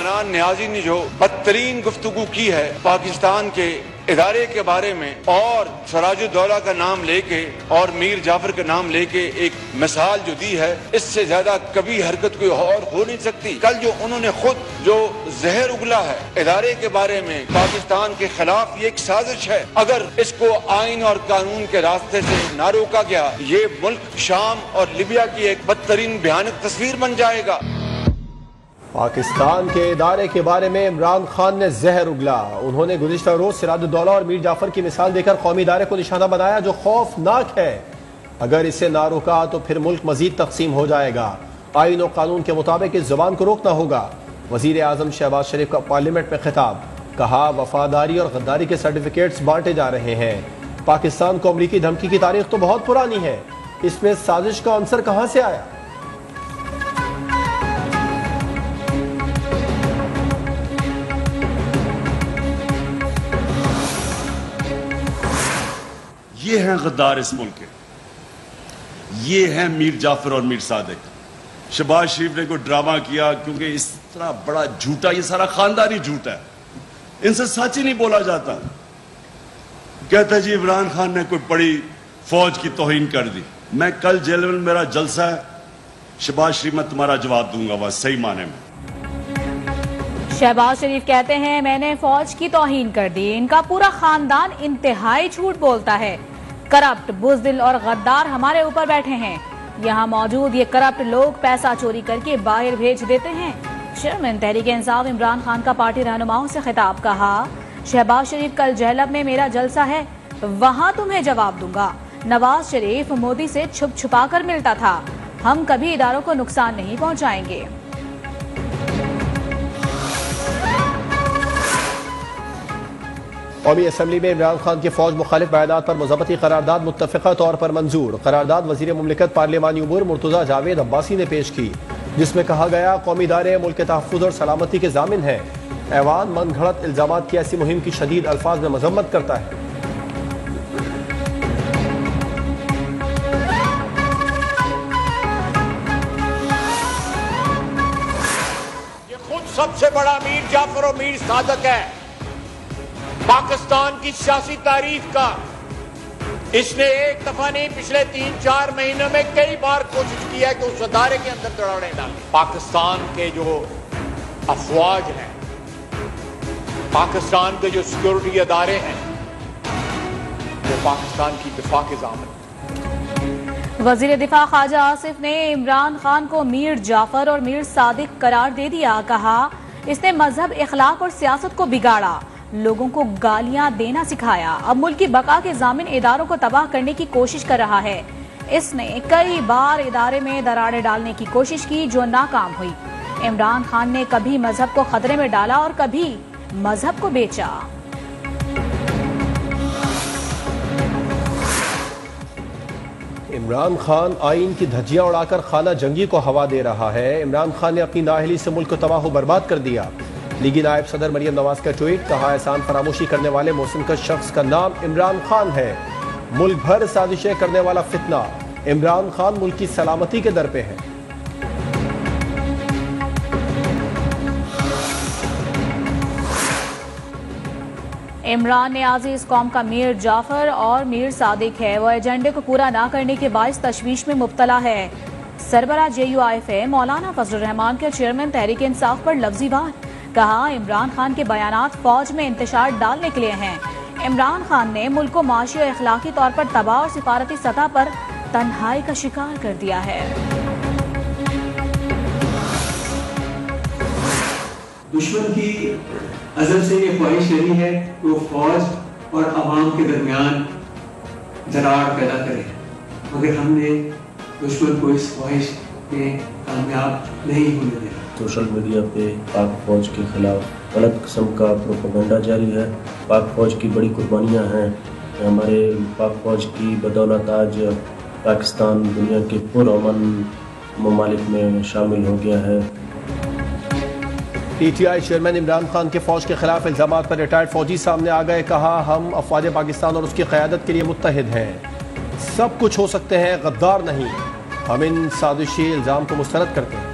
इमरान नियाजी ने जो बदतरीन गुफ्तगू की है पाकिस्तान के इदारे के बारे में और सिराजुद्दौला का नाम लेके और मीर जाफर का नाम लेके एक मिसाल जो दी है, इससे ज्यादा कभी हरकत कोई और हो नहीं सकती। कल जो उन्होंने खुद जो जहर उगला है इदारे के बारे में पाकिस्तान के खिलाफ, ये एक साजिश है। अगर इसको आइन और कानून के रास्ते से ना रोका गया, ये मुल्क शाम और लिबिया की एक बदतरीन भयानक तस्वीर बन जाएगा। पाकिस्तान के इदारे के बारे में इमरान खान ने जहर उगला। उन्होंने गुज़िश्ता रोज सिराजुद्दौला और मीर जाफर की मिसाल देकर कौमी इदारे को निशाना बनाया जो खौफनाक है। अगर इसे ना रोका तो फिर मुल्क मजीद तकसीम हो जाएगा। आइन और कानून के मुताबिक इस जुबान को रोकना होगा। वजीर आजम शहबाज शरीफ का पार्लियामेंट में खिताब, कहा वफादारी और गद्दारी के सर्टिफिकेट्स बांटे जा रहे हैं। पाकिस्तान को अमरीकी धमकी की तारीख तो बहुत पुरानी है, इसमें साजिश का अंसर कहां से आया? ये हैं गद्दार इस मुल्क के, ये हैं मीर जाफर और मीर सादिक। शहबाज शरीफ ने कोई ड्रामा किया, क्योंकि इस तरह बड़ा झूठा, ये सारा खानदानी झूठ है, इनसे सच ही नहीं बोला जाता। कहता जी इमरान खान ने कोई बड़ी फौज की तौहीन कर दी। मैं कल जेल में, मेरा जलसा है, शहबाज शरीफ मैं तुम्हारा जवाब दूंगा वह सही माने में। शहबाज शरीफ कहते हैं मैंने फौज की तौहीन कर दी। इनका पूरा खानदान इंतहाई झूठ बोलता है। करप्ट, बुज़दिल और गद्दार हमारे ऊपर बैठे हैं। यहाँ मौजूद ये करप्ट लोग पैसा चोरी करके बाहर भेज देते हैं। चेयरमैन तहरीक इंसाफ इमरान खान का पार्टी रहनुमाओं से खिताब, कहा शहबाज शरीफ कल जहलब में मेरा जलसा है, वहाँ तुम्हें जवाब दूंगा। नवाज शरीफ मोदी से छुप छुपा कर मिलता था। हम कभी इदारों को नुकसान नहीं पहुँचाएंगे। कौमी असम्बली में इमरान खान के फौज मुखालिफ बयानात पर मुज़ाबती करारदाद मुत्तफ़िक़ा तौर पर मंजूर। करारदाद वज़ीर मुमलिकत पार्लिमानी उमूर मुर्तज़ा जावेद अब्बासी ने पेश की, जिसमें कहा गया कौमी इदारे मुल्क के तहफ़्फ़ुज़ और सलामती के ज़ामिन है। ऐवान मन घड़त इल्ज़ामात की ऐसी मुहिम की शदीद अल्फाज में मज़म्मत करता है। ये खुद सबसे बड़ा मीर जाफर और मीर सादिक है पाकिस्तान की सियासी तारीख का। इसने एक दफा नहीं, पिछले 3-4 महीनों में कई बार कोशिश की है कि उस अदारे के अंदर दरारें डालें। पाकिस्तान के जो अफवाज हैं, पाकिस्तान के जो सिक्योरिटी अदारे हैं, वो पाकिस्तान की दिफा के ज़ामिन। वजीर दिफा ख्वाजा आसिफ ने इमरान खान को मीर जाफर और मीर सादिक करार दे दिया। कहा इसने मजहब, इखलाक और सियासत को बिगाड़ा, लोगों को गालियां देना सिखाया। अब मुल्क की बका के जामिन इदारों को तबाह करने की कोशिश कर रहा है। इसने कई बार इदारे में दरारें डालने की कोशिश की जो नाकाम हुई। इमरान खान ने कभी मजहब को खतरे में डाला और कभी मजहब को बेचा। इमरान खान आइन की धज्जियां उड़ाकर खाना जंगी को हवा दे रहा है। इमरान खान ने अपनी नाअहली से मुल्क को तबाह बर्बाद कर दिया। लीगी नायब सदर मरियम नवाज का ट्वीट, कहा एहसान फरामोशी करने वाले मोहसिन शख्स का नाम इमरान खान है। मुल्क भर साजिशें करने वाला फितना। इमरान खान मुल्क की सलामती के दर पे है। इमरान नियाज़ी इस कौम का मीर जाफर और मीर सादिक है। वो एजेंडे को पूरा ना करने के बायस तशवीश में मुब्तला है। सरबराह JUIF मौलाना फजलुर रहमान के चेयरमैन तहरीक इंसाफ पर लफ्जी वार, कहा इमरान खान के बयानात फौज में इंतशार डालने के लिए हैं। इमरान खान ने मुल्क को माशी और इखलाकी तौर पर तबाह और सिफारती सतह पर तन्हाई का शिकार कर दिया है। दुश्मन की अज़ल से ये ख्वाहिश रही है कि वो फौज और अवाम के दरमियान दरार पैदा करे, मगर हमने दुश्मन को इस ख्वाहिश में कामयाब नहीं होने दिया। सोशल मीडिया पे पाक फौज के खिलाफ गलत किस्म का प्रोपेगेंडा जारी है। पाक फौज की बड़ी कुर्बानियाँ हैं। हमारे पाक फौज की बदौलत आज पाकिस्तान दुनिया के पुरअमन ममालिक में शामिल हो गया है। PTI चेयरमैन इमरान खान के फौज के खिलाफ इल्जामात पर रिटायर्ड फौजी सामने आ गए। कहा हम अफवाज पाकिस्तान और उसकी क़यादत के लिए मुत्तहिद हैं। सब कुछ हो सकते हैं, गद्दार नहीं। हम इन साजिशी इल्ज़ाम को मुस्तरद करते हैं।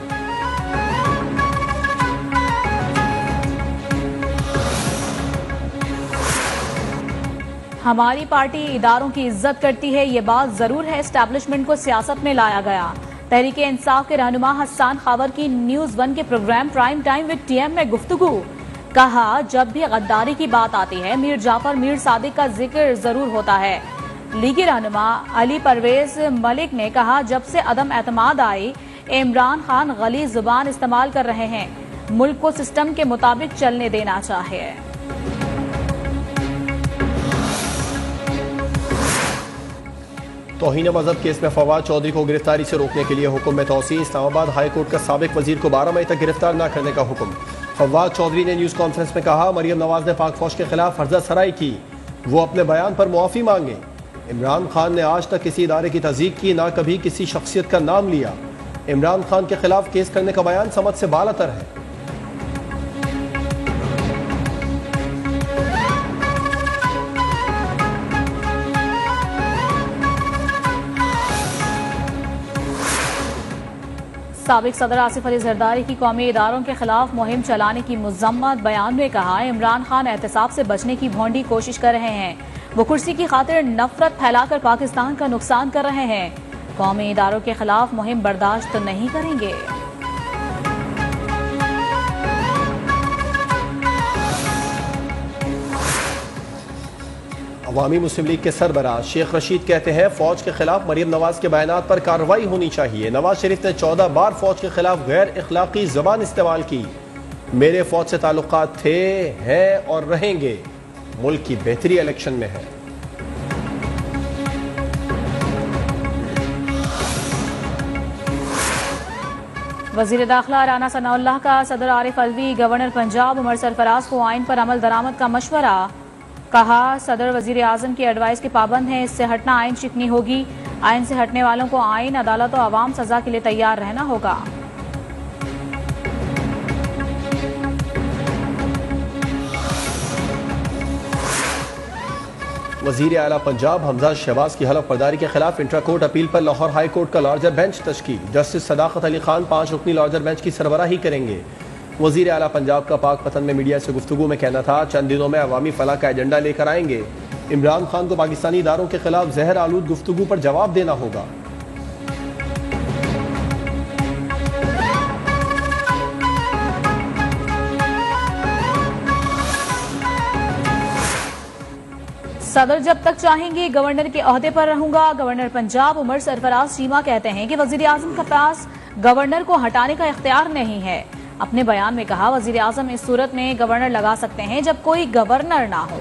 हमारी पार्टी इदारों की इज्जत करती है, ये बात जरूर है। एस्टैब्लिशमेंट को सियासत में लाया गया। तहरीके इंसाफ के रहनुमा हसन खावर की न्यूज 1 के program prime time with TM में गुफ्तगू। कहा, जब भी गद्दारी की बात आती है मीर जाफर मीर सादिक का जिक्र जरूर होता है। लीगी रहनुमा अली परवेज मलिक ने कहा, जब से अदम एतमाद आई इमरान खान गलीज जुबान इस्तेमाल कर रहे हैं। मुल्क को सिस्टम के मुताबिक चलने देना चाहिए। तौहीन मजहब केस में फवाद चौधरी को गिरफ्तारी से रोकने के लिए हुक्म में तौसी। इस्लामाबाद हाई कोर्ट का साबिक वजीर को 12 मई तक गिरफ्तार न करने का हुक्म। फवाद चौधरी ने न्यूज कॉन्फ्रेंस में कहा, मरियम नवाज ने पाक फौज के खिलाफ फर्जा सराई की, वो अपने बयान पर मुआफी मांगे। इमरान खान ने आज तक किसी इदारे की तस्दीक की, ना कभी किसी शख्सियत का नाम लिया। इमरान खान के खिलाफ केस करने का बयान समझ से बालातर है। साबिक सदर आसिफ अली जरदारी की कौमी इदारों के खिलाफ मुहिम चलाने की मुजम्मत। बयान में कहा, इमरान खान एहतसाब से बचने की भोंडी कोशिश कर रहे हैं। वो कुर्सी की खातिर नफरत फैलाकर पाकिस्तान का नुकसान कर रहे हैं। कौमी इदारों के खिलाफ मुहिम बर्दाश्त नहीं करेंगे। अवामी मुस्लिम लीग के सरबराह शेख रशीद कहते हैं, फौज के खिलाफ मरियम नवाज के बयानात पर कार्रवाई होनी चाहिए। नवाज शरीफ ने 14 बार फौज के खिलाफ गैर इखलाकी जबान इस्तेमाल की। मेरे फौज से ताल्लुकात थे, हैं और रहेंगे। मुल्क की बेहतरी इलेक्शन में है। वजीर दाखिला राना सनाउल्लाह का सदर आरिफ अलवी गवर्नर पंजाब उमर सरफराज को आइन पर अमल दरामद का मशवरा। कहा, सदर वजीर आजम की एडवाइस के पाबंद हैं, इससे हटना आइन शिकनी होगी। आइन से हटने वालों को आइन, अदालत और आवाम सजा के लिए तैयार रहना होगा। वजीर आला पंजाब हमजा शहबाज की हलफ बर्दारी के खिलाफ इंट्रा कोर्ट अपील पर लाहौर हाई कोर्ट का लार्जर बेंच तश्कील। जस्टिस सदाकत अली खान 5 रुकनी लार्जर बेंच की सरबराही करेंगे। वजीर आला पंजाब का पाक पतन में मीडिया से गुफ्तगू में कहना था, चंद दिनों में अवामी फलाह का एजेंडा लेकर आएंगे। इमरान खान को पाकिस्तानी इदारों के खिलाफ जहर आलूद गुफ्तगू पर जवाब देना होगा। सदर जब तक चाहेंगे गवर्नर के ओहदे पर रहूंगा। गवर्नर पंजाब उमर सरफराज शीमा कहते हैं कि वजीर आजम के पास गवर्नर को हटाने का इख्तियार नहीं है। अपने बयान में कहा, वजीर आजम इस सूरत में गवर्नर लगा सकते हैं जब कोई गवर्नर ना हो।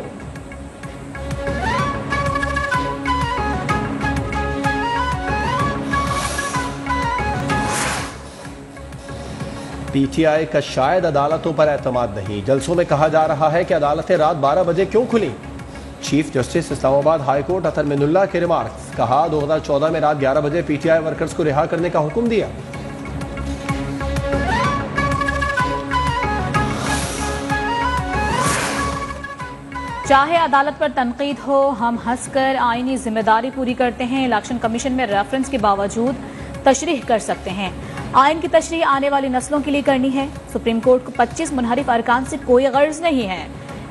पीटीआई का शायद अदालतों पर एतमाद नहीं। जलसों में कहा जा रहा है कि अदालतें रात 12 बजे क्यों खुली। Chief justice Islamabad high court Athar Minallah के रिमार्क्स। कहा, 2014 में रात 11 बजे पीटीआई वर्कर्स को रिहा करने का हुक्म दिया। चाहे अदालत पर तनकीद हो, हम हंसकर आईनी जिम्मेदारी पूरी करते हैं। इलेक्शन कमीशन में रेफरेंस के बावजूद तशरीह कर सकते हैं। आइन की तशरीह आने वाली नस्लों के लिए करनी है। सुप्रीम कोर्ट को 25 मुनहरिफ अरकान से कोई गर्ज नहीं है।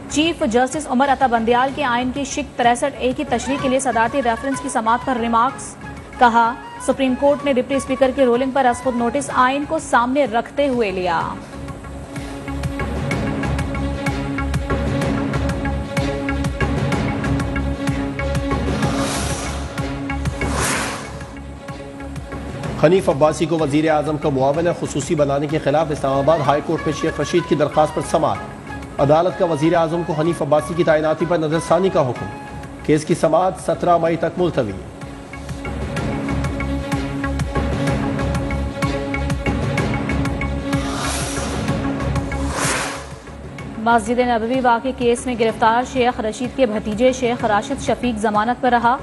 चीफ जस्टिस उमर अता बंदियाल के आइन की शिक 63A की तशरीह के लिए सदारती रेफरेंस की समाअत पर रिमार्क्स। कहा, सुप्रीम कोर्ट ने डिप्टी स्पीकर के रोलिंग पर असखुद नोटिस आइन को सामने रखते हुए लिया। हनीफ अब्बासी को वजीर आजम का मुआवन खुसूसी बनाने के खिलाफ इस्लामाबाद हाई कोर्ट में शेख रशीद की दरख्वास्त पर समाअत। अदालत का वजीर आजम को हनीफ अब्बासी की तैनाती पर नजरसानी का हुक्म। केस की समाअत 17 मई तक मुलतवी। मस्जिद नबवी वाक़े केस में गिरफ्तार शेख रशीद के भतीजे शेख राशिद शफीक जमानत पर रहा।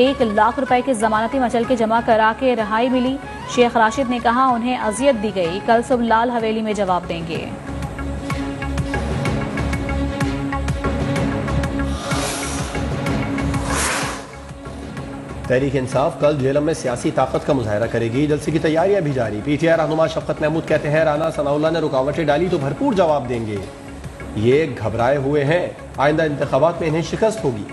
1 लाख रुपए के जमानती मचल के जमा करा के रिहाई मिली। शेख राशिद ने कहा, उन्हें अजियत दी गई, कल सुबह लाल हवेली में जवाब देंगे। तहरीक इंसाफ कल जेलम में सियासी ताकत का मुजाहरा करेगी। जलसे की तैयारियां भी जारी। पीटीआई रहनुमा शफकत महमूद कहते हैं, राना सनाउल्लाह ने रुकावटें डाली तो भरपूर जवाब देंगे। ये घबराए हुए हैं, आइंदा इंतखाबात में इन्हें शिकस्त होगी।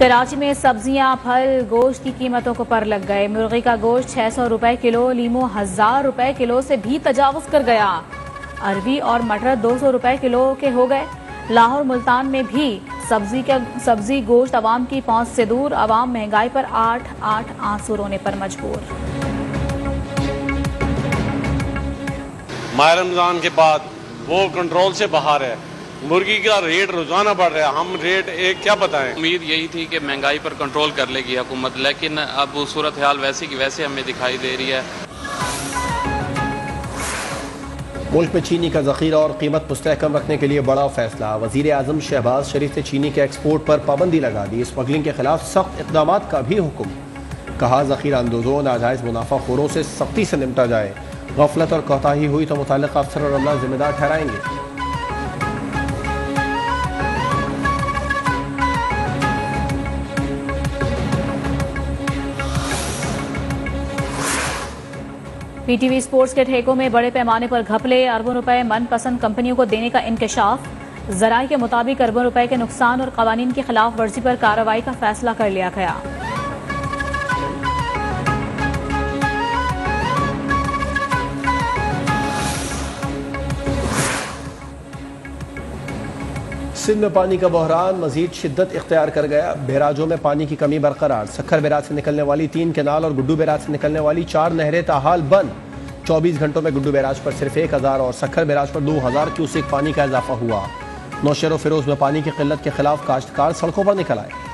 कराची में सब्जियां, फल, गोश्त की कीमतों को पर लग गए। मुर्गी का गोश्त 600 रुपए किलो, लीमू 1000 रुपए किलो से भी तजावुज कर गया। अरबी और मटर 200 रुपए किलो के हो गए। लाहौर मुल्तान में भी सब्जी गोश्त अवाम की पहुंच से दूर। अवाम महंगाई पर 8 आंसू रोने पर मजबूर। माह रमजान के बाद वो कंट्रोल से बाहर है। मुर्गी का रेट रोजाना बढ़ रहा है, हम रेट एक क्या बताएं। उम्मीद यही थी कि महंगाई पर कंट्रोल कर लेगी हुकूमत, लेकिन अब सूरत हाल वैसी की वैसे हमें दिखाई दे रही है। मुल्क में चीनी का जखीरा और कीमत मुस्तहकम रखने के लिए बड़ा फैसला। वजीर आजम शहबाज शरीफ ने चीनी के एक्सपोर्ट पर पाबंदी लगा दी। स्मगलिंग के खिलाफ सख्त इकदाम का भी हुक्म। कहा जखीरा अंदोजों, नाजायज मुनाफाखोरों से सख्ती से निपटा जाए। गफलत और कोताही हुई तो मुताल्लिक़ अफसर और अमला जिम्मेदार ठहराएंगे। पीटीवी स्पोर्ट्स के ठेकों में बड़े पैमाने पर घपले, अरबों रुपए मनपसंद कंपनियों को देने का इंकशाफ। जराये के मुताबिक अरबों रुपए के नुकसान और कवानीन की खिलाफ वर्जी पर कार्रवाई का फैसला कर लिया गया। सिंध में पानी का बहरान मजीद शिद्दत इख्तियार कर गया। बैराजों में पानी की कमी बरकरार। सक्खर बैराज से निकलने वाली 3 केनाल और गुड्डू बैराज से निकलने वाली 4 नहरें ताहाल बंद। 24 घंटों में गुड्डू बैराज पर सिर्फ 1000 और सक्खर बैराज पर 2000 क्यूसेक पानी का इजाफा हुआ। नौशेर फिरोज में पानी की किल्लत के खिलाफ काश्तकार सड़कों पर निकल आए।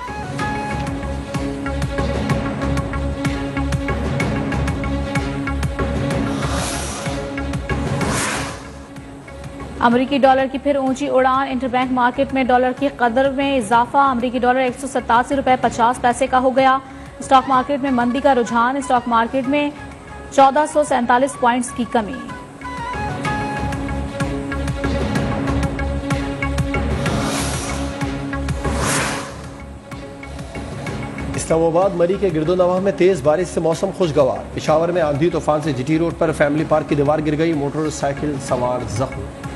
अमरीकी डॉलर की फिर ऊंची उड़ान। इंटरबैंक मार्केट में डॉलर की कदर में इजाफा। अमरीकी डॉलर 187 रुपए 50 पैसे का हो गया। स्टॉक मार्केट में मंदी का रुझान। स्टॉक मार्केट में 1447 पॉइंट्स की कमी। इस्लामाबाद मरी के गिरदोनवाह में तेज बारिश से मौसम खुशगवार। पेशावर में आंधी तूफान से जीटी रोड पर फैमिली पार्क की दीवार गिर गई। मोटरसाइकिल सवार जख्मी।